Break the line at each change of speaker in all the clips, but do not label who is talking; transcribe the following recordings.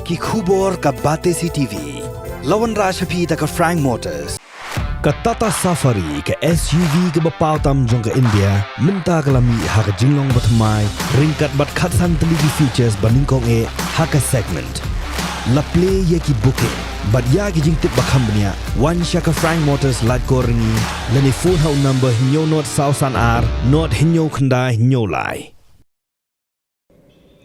ki khubor ka Bate CTV. Lawan Rashapi ta ka Frank Motors. Ka Tata Safari ka SUV ka bapau tam jong ka India minta kalami ha ka jinglong batmai ringkat bat khatsan teligi features baningkong e ha ka segment. La play ye ki booking but ya ki jing tip bakam bnia one shaka Frank Motors light koringi lani phone hau number hinyo not sausan ar not hinyo khanda hinyo lai.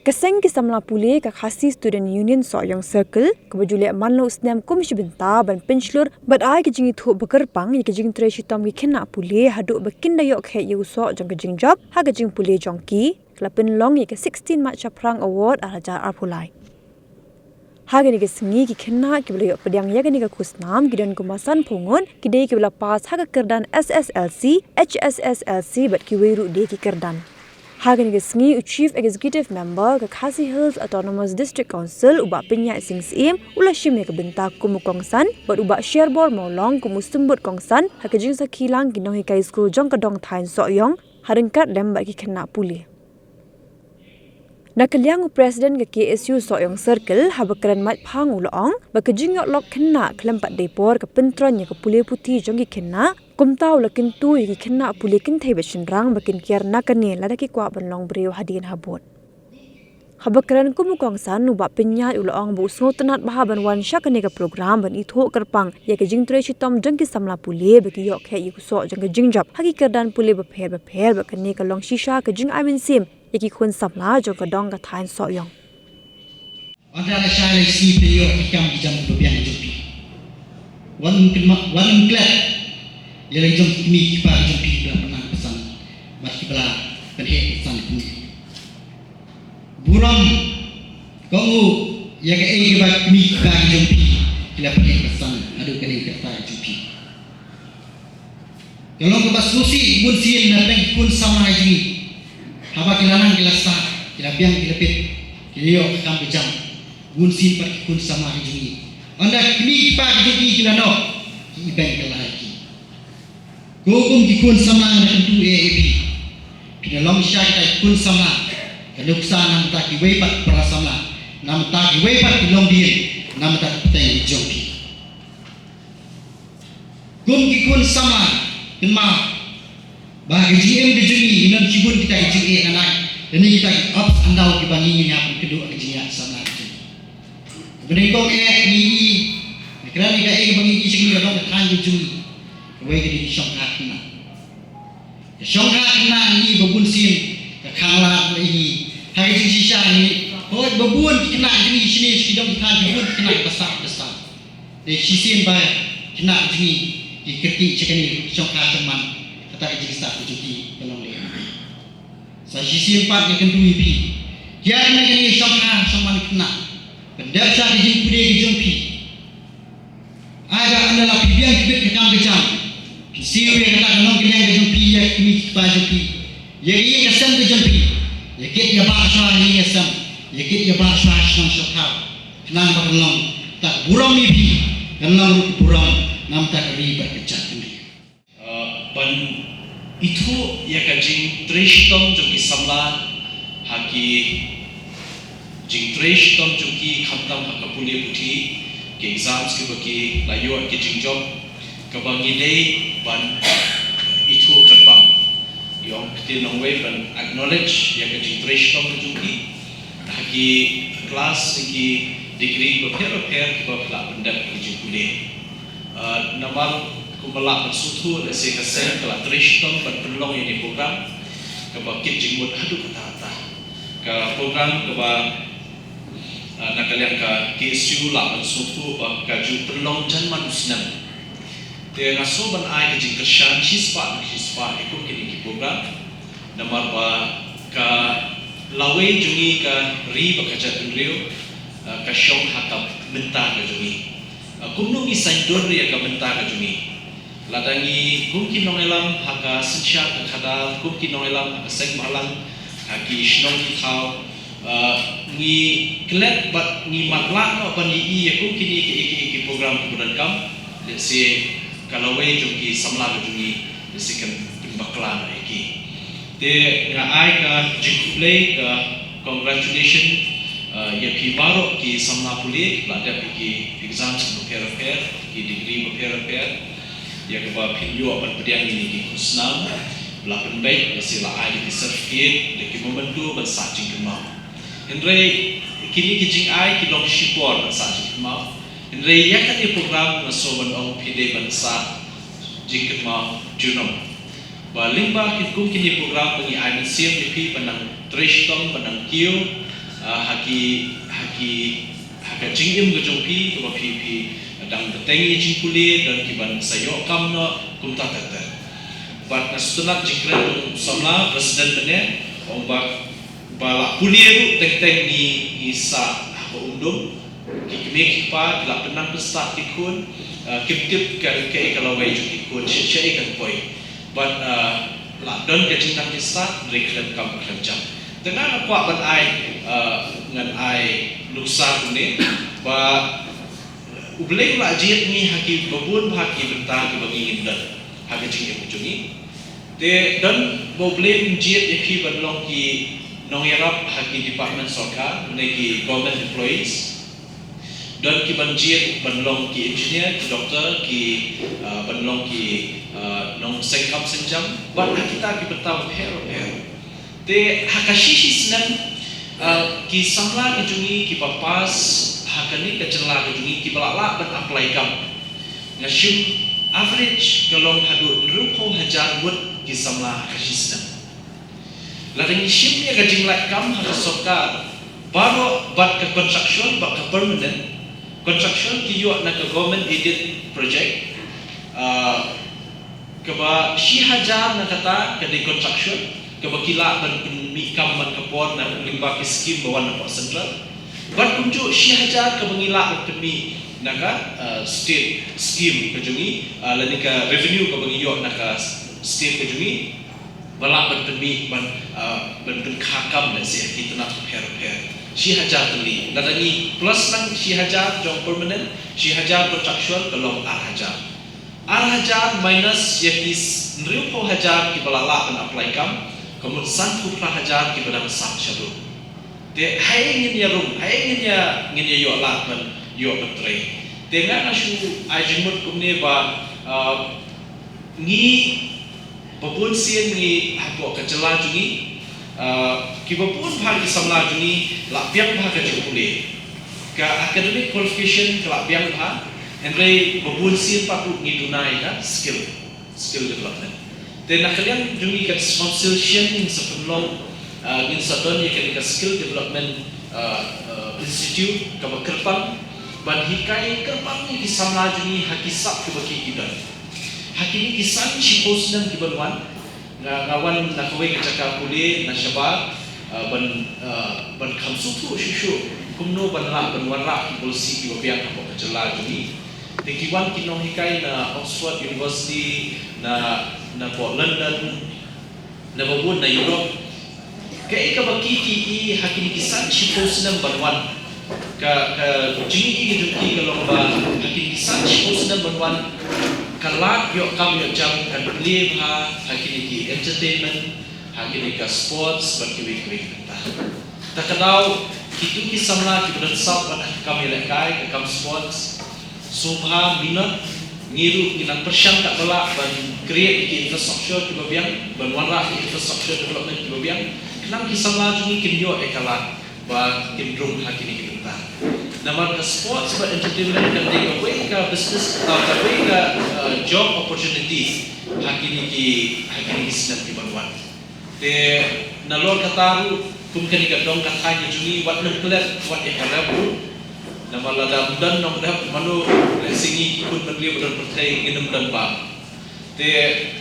Keseng kisamla pule ka khasi student union soyong circle kebajule manlo snam komishi binta ban penslur but ai ki jingi thu bakarpang ye ki jing treshi tom ki khena pule hadu bakinda yok he yu so jong ki jing job ha ki jing pule jong ki klapin long ye ki 16 March Prang award araja arpulai ha ki ni singi ki khena ki bele padiang ye ki kusnam gidan kumasan phongon ki dei ki bela pas ha ka kerdan SSLC HSSLC but ki weiru de ki kerdan Hagen Gisngi, Chief Executive Member ke Khasi Hills Autonomous District Council uba pinya sing sim ula shime ke bentak kumu kongsan but uba sherbor molong kumu sumbut kongsan hakajing sa kilang ginong hikai school jong kadong thain soyong haringkat lembak ki kena puli Nakaliang President ke KSU soyong circle habakran mat phang ulong bakajing yok lok kena klempat depor ke pentron ke puli putih jong ki kena kumtau lakin tu ki kena pulikin thai bashin rang bakin kiar nakane ladaki kwa banlong breu hadin habot habakran kumukong san nuba pinya ulong bu so tanat bahaban wan shakane ka program ban itho karpang ye ke jing tre chitom jang ki samla pule baki yok he yu so jang ke jing job hagi kerdan pule ba pher bakane ka long shisha ka jing amin sim ye ki khun samla jong ka dong ka thain so yong
Antara saya si peyo ikam jam bebiang jopi wan klep Yalah jom kami kipa jom kipa pernah pesan mat kipala penhe pesan kami. Buram kamu ya ke kipa kami kipa jom kila penhe pesan adu kene kata jom pi. Kalau kita susi bun sin na peng kun sama haji. Haba kilanang kila sa kila biang kila pit kila yo kam bejam bun sin pat kun sama haji. Anda kami kipa jom kila no ki beng kila haji. Hukum di kun sama dengan tu AAP. Kita long syai tai kun sama. Keluksa nam tak kiwepat perasama. Nam tak kiwepat di long dia. Nam tak petang jompi. Hukum di kun sama. Kema. Bagi GM di juni inan cibun kita jing anak. Ini kita up andau dibangi yang kedua kejinya sama. Kemudian ni kerana kita bangi jing orang kan juni. Wei ke di Shanghai kena. Shanghai kena ni babun sin ke kangla ini. Hari sisa ni, oh babun kena jadi sini sedang kita babun kena besar. Di sisi bayar kena jadi dikerti cekani Shanghai teman kata jadi satu jadi belum leh. Sa sisi empat yang kedua ibi. Dia nak jadi Shanghai sama kena. Pendak sa jadi pudi kejumpi. Ada adalah biang kibet kekam kejam. Siapa yang kata nong kena jumpi ya kini kita jumpi. Ya ini kesam jumpi. Ya kita bahasa ini kesam. Ya kita bahasa senang syakal. Kenang bakalong tak buram ibi. Kenang buram nam tak riba kecak ini.
Pan itu ya kajing trishtom joki samla haki jing trishtom joki khantam hakapuli puti ke exams ke baki layu ke jing job kabangi day ban itu terbang yang kita nongwe ban acknowledge yang ke trace tom juki haki kelas haki degree berper ke bala benda ke jukule namar kumala bersutu se kesen kala trace tom ban penlong ini program ke bakit jingmut adu kata ke program ke nakalian ke KSU la bersutu kaju penlong jan manusnam Dia ngasoban ai ke jingkershan hispa ikut kini program nomor ba ka lawe jungi ka ri bakaja tunrio ka syong hakap benta ka jungi kumno mi saidor ya ka benta ka jungi ladangi kumki nongelam haka sensya ka khada kumki nongelam haka sek malang haki shnong ki thau ni klet bat ni matla no ban ni ya kumki ni ke program kemudian kam let's say kalau we joki samla joki disikan bakla iki te nga ai ka jikuplay ka congratulation ya pi baru ki samla puli lada ki exam repair ki degree repair ya ke ba pinyo apa pediang ini ki kusnam lapan baik sila ai di certificate de ki membantu bersa jing kemau Henry kini ki jing ai ki long shipor bersa jing kemau Henry ya kan di program nasoban ong pide bersa jing kemau juno ba limba ki kum kini program pengi ai mesin di pi panang trishtom panang kiu haki jingim ke jompi ke pi dang betengi jingkuli dan kiban sayo kamno kumta tata bat nasunat jingkran samla presiden bene ombak bala puliru teng ni isa ako undum kikme kipa la penang pesta tikun kip ke kalawai jukikun syai kan poi bat la don ke jingkran pesta reklam kam kerja dengan aku ban ai ngan ai lusa ni ba ubleng la jiet ni haki babun haki benta ki bagi indan haki jing ujungi te dan boblem jiet ki banlong ki nongyarap haki department sarkar ki government employees dan ki banjiet banlong ki engineer ki doktor ki banlong ki nong sengkap senjam ban kita ki benta repair te hakashishi senang ki samla kejungi ki papas hakani kecela kejungi ki balak ban apply kam ngashim average kalong hadu rupo hajar mut ki samla hakashishi senang ladang shim ni kajing lak kam harus sokar baru bat ke construction bat ke permanent construction ki yo na ke government aided project ke ba shi hajar na kata ke di construction kebakila ban mikam man kapon na limba skim bawan na central ban kunju syahajar kebangila pemi naka state scheme kejungi lanika revenue kebangiyo naka state kejungi balak ban pemi ban khakam na si kita nak repair syahajar teli ladani plus nang syahajar jong permanent syahajar construction kelong hajar minus yakis nriupo hajar ki balak ban apply kam kemudian santu hajar ki badang sak shadow te hai ngin ya rum hai ngin ya yo lat ban yo betre te nga asu ajimut kumne ba ni babun sien ni hapo kecela jungi ki babun bhag ki samla jungi la piang bhag ka jupule ka academic qualification ka la piang bha andre babun sien patu ni dunai ka skill development dan nakalian jungi kat consultation sa penlong in sadon ya kan skill development institute ka kerpang ban hikai kerpang ni kisamla jungi hakisap ke baki kita hakini kisan chipos dan kibanwan ngawan nakawai ka cakap puli na syabab ban khamsu tu shushu kumno ban la ban warra ki polisi ki babiang ka kecela jungi tekiwan kinong hikai na Oxford University na London na babun na Europe kaya ka bakiki hakini kisan shipos ng banwan ka jingi juki kalong ba hakini kisan shipos ng banwan kalak yo kam yo jam kan live ha hakini ki entertainment hakini ka sports berkiwi-kiwi ta kadau kitu kisamla ki bersab kami lekai kam sports subha minat ngiru nginang persyang tak balak ban create ki infrastructure ki babiang ban warra ki infrastructure development ki babiang kenam kisah laju ni kinyo ekalat ba kindrum hakini ki benta namar ka sports ba entertainment kan take away ka business take away ka job opportunities hakini ki sinan ki banwan te nalor kataru kum kani ka dong katanya jungi wat nengklet wat ekarabu nama lada mudan nong dah manu singi ikut menteri mudan pertai nginem dan ba te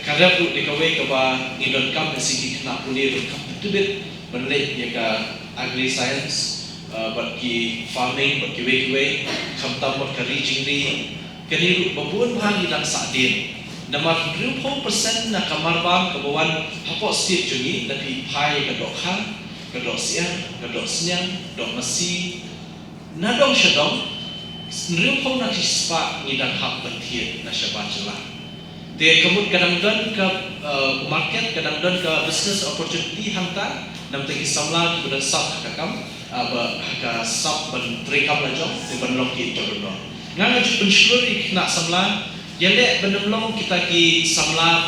kada pu dikawai ke ba ngidon kam singi kena puli kam betubit benlek ya ka agri science bagi farming bagi wei kam tam bot kari jingri kani babun bahan idang sadin nama 30% na kamarbam kebawan hapok state jungi tapi pai ka dokha ka dok siang ka dok senyang dok masi nadong syadong nriupo na sispa ngidang hak bertiet na syabat jelah de kemud kadang-kadang ke market kadang-kadang ke business opportunity hangta nam tegi samla kemudian sab kakam ka sub ban trekam la jong te ban long ki to no nganga ju pensyur ik nak samla yale ban long kita ki samla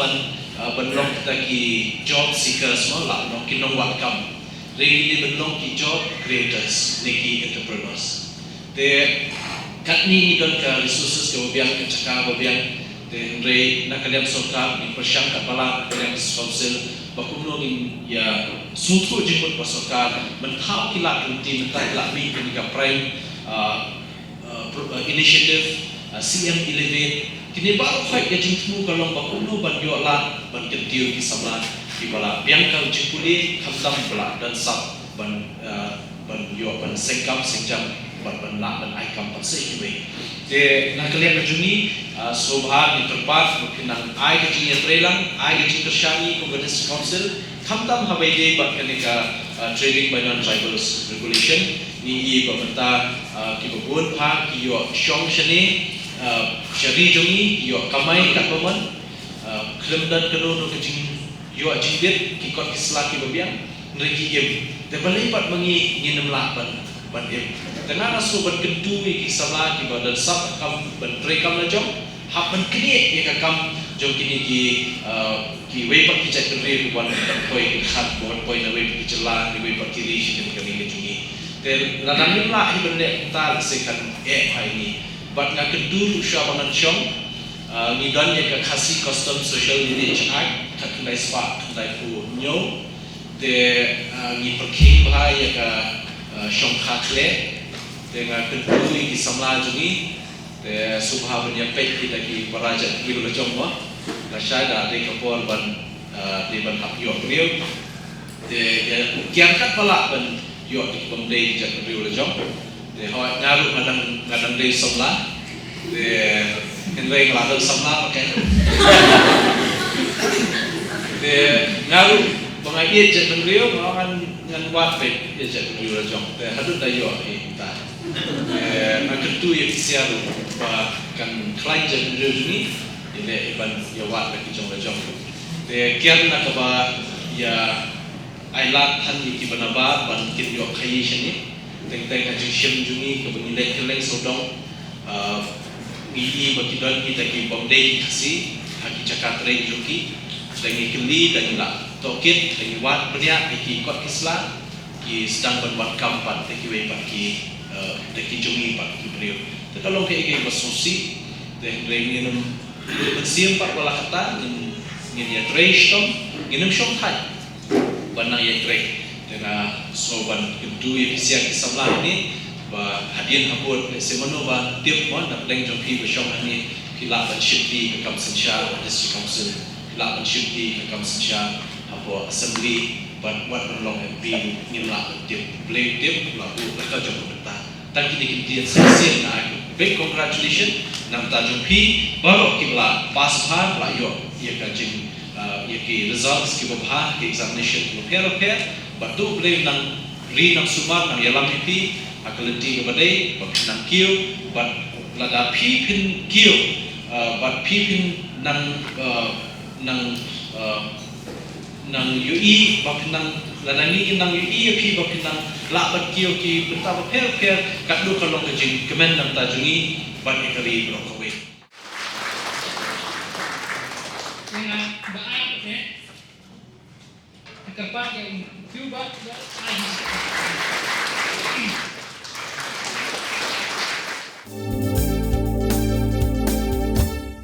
ban long kita ki job seekers mo la no ki nong wat kam really ban long ki job creators neki entrepreneurs te katni ni don ka resources ke biang ke cakap biang te re nak kalian sorkar ni persyang kat bala kalian council bakuno ni ya sutu jemput pasokar mentau kilat unti mentai kilat mi ketika prime initiative CM Elevate kini baru fight ya jingmu kalau bakuno ban yo la ban ketiu ki samla di bala biang kau jipuli khamdam bala dan sab ban yo ban sengkam sengjam ban la ban aikam pasai kiwe te nak kalian berjuni sobha ni terpat mungkin ai ke jing trelang ai ke jing kershani Congress Council khamdam habai bat kenika trading by non tribals regulation ni i pemerintah ki babun pha ki yo shong shani shari jungi yo kamai kat pemen klem dan keno no ke jing yo jingbit ki kot kisla ki babiang nreki im te balai bat mangi nginem la ban im tengah nasu ban kentu ki sala ki badan sab kam ban trekam la jom hap ban kini ye ka kam jom kini ki wei pak ki chat kri ban koi khat bon koi na wei ki chela ni wei pak kiri shi ki kami ke jungi te ladang nim la hi ban le ta se kan hai ni bat nga kentu sha ban chom ni dan ye ka khasi custom social village act thak dai spa dai pu nyo te ni perking bahai ye ka shong khatle dengan kenduri di samla jungi te subha benya pet kita ki paraja ki lo jomwa la shada de kapor ban de ban hap yo kriu te kian kat pala ban yo di bang de jat kriu lo jom te ho ngaru ngadang de samla te kenrei ngala samla pakai te ngaru bangai jat kriu ngan wat pet jat kriu lo jom te hadut dayo ta nak kentu yang siaru bahkan klien jadi ni ini iban ya wat bagi jong jong te kian nak ba ya ailat han di kibanaba ban kit yo khai shani teng teng ka jishim jungi ke benilai keleng sodong bagi don kita ki bomdei kasi haki cakatre juki dengi keli dan la tokit dengi wat benya ki kot kisla ki sedang berbuat kampan te ki we bagi deki jungi pak kibriu te kalau ke ke basosi de renginum bersiam pak wala kata ngin ya treistom nginum shong thai banang ya tre dengan soban kedu ya siang kisablah ni ba hadian habut semano ba tiap mo nak leng jong pi bashong ni kila ban shifti ke kam sensha district council kila ban shifti ke kam sensha hapo assembly ban wat long MP ngila tiap play tiap lagu ka jong betah tan kini kita sesian na big congratulations nam ta jumpi baru kibla pas bha la yo ye ka jing ye ki results ki bha ki examination lo per batu play nang ri nang sumar nang yalam pi akalenti ke badai bak nang kiu bat lada pi pin kiu bat pi pin nang nang UI bak nang ladani nang UI pi bak nang la bat kiu ki benta per kat lu kalong ke jing kemen nang tajungi bat ikari brokowe
dengan baik kerpa yang cuba